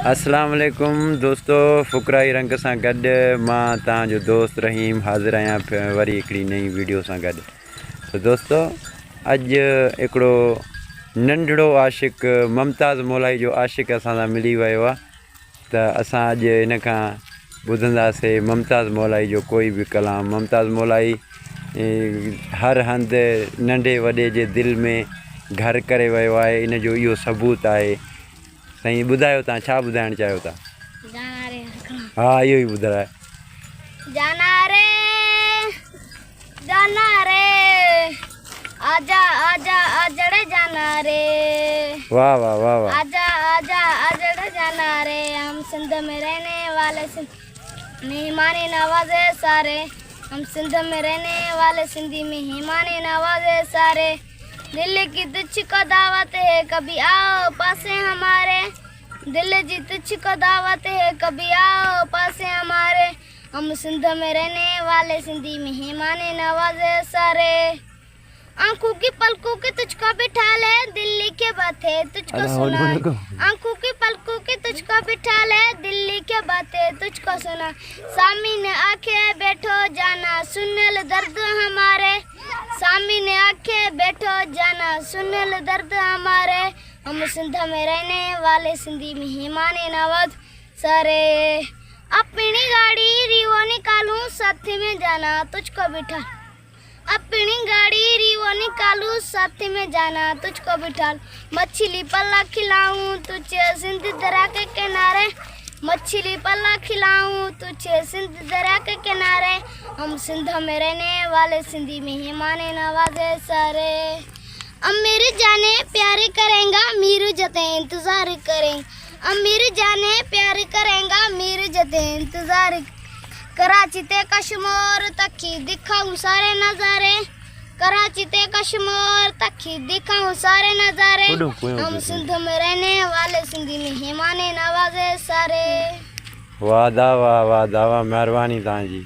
अस्सलाम वालेकुम दोस्तों, फुकराई रंग सां गॾु मां तव्हांजो दोस्त रहीम हाज़िर आहियां वरी हिकिड़ी नई वीडियो सां गॾु। तो दोस्तों, अॼु हिकिड़ो नंढड़ो आशिक़ मुमताज़ मौलाई जो आशिक़ असां सां मिली वियो आहे। त असां अॼु हिन खां ॿुधंदासीं मुमताज़ मौलाई जो कोई बि कलाम। मुमताज़ मौलाई हर हंधि नंढे वॾे जे दिलि में घर करे वियो आहे, इन जो इहो सबूत आहे। साईं ॿुधायो, तव्हां छा ॿुधाइणु चाहियो था? हाँ, इहो ई ॿुधाए। जाना रे आजा आजा आजड़े जाना रे। वाह वाह वाह वाह। आजा आजा आजड़े जाना रे। हम सिंध में रहने वाले मेहमानी नवाजे सारे। हम सिंध में रहने वाले सिंधी मेहमानी नवाजे सारे। दिल की तुझको दावत है, कभी आओ पासे हमारे। दिल की तुझको दावत है, कभी आओ पासे हमारे। हम सिंध में रहने वाले सिंधी मेहमानी नवाजे सारे। आंखों की पलकों के तुझको बिठा ले, दिल्ली के बातें तुझको सुना। आंखों की पलकों के तुझको बिठा ले, दिल्ली के बातें तुझको सुना। सामने आंखें बैठो जाना, सुन ले दर्द हमारे। सामने आंखें बैठो जाना, सुन ले दर्द हमारे। हम सिंध में रहने वाले सिंधी मेहमानी नवाज सारे। अपनी गाड़ी रिवो निकालूं, साथ में जाना तुझको बिठा। अपनी गाड़ी रिवो निकालूं, साथ में जाना तुझको बिठा। मछली पल्ला खिलाऊं तुझे सिंध दरिया के किनारे। मछली पल्ला खिलाऊं तुझे सिंध दरिया के किनारे। हम सिंध में रहने वाले सिंधी मेहमानी नवाजे सारे। अमीर जाने प्यार करेंगा, मीर जते इंतजार करेंगे। अमीर जाने प्यार करेंगा, मीर जते इंतजार। कराची ते कश्मीर तक ही दिखाऊं सारे नजारे। कराची ते कश्मीर तक ही दिखाऊं सारे नजारे। हम सिंध में रहने वाले सिंधी मेहमानी नवाजे सारे। वाह दावा, वाह दावा, मेहरबानी तव्हांजी।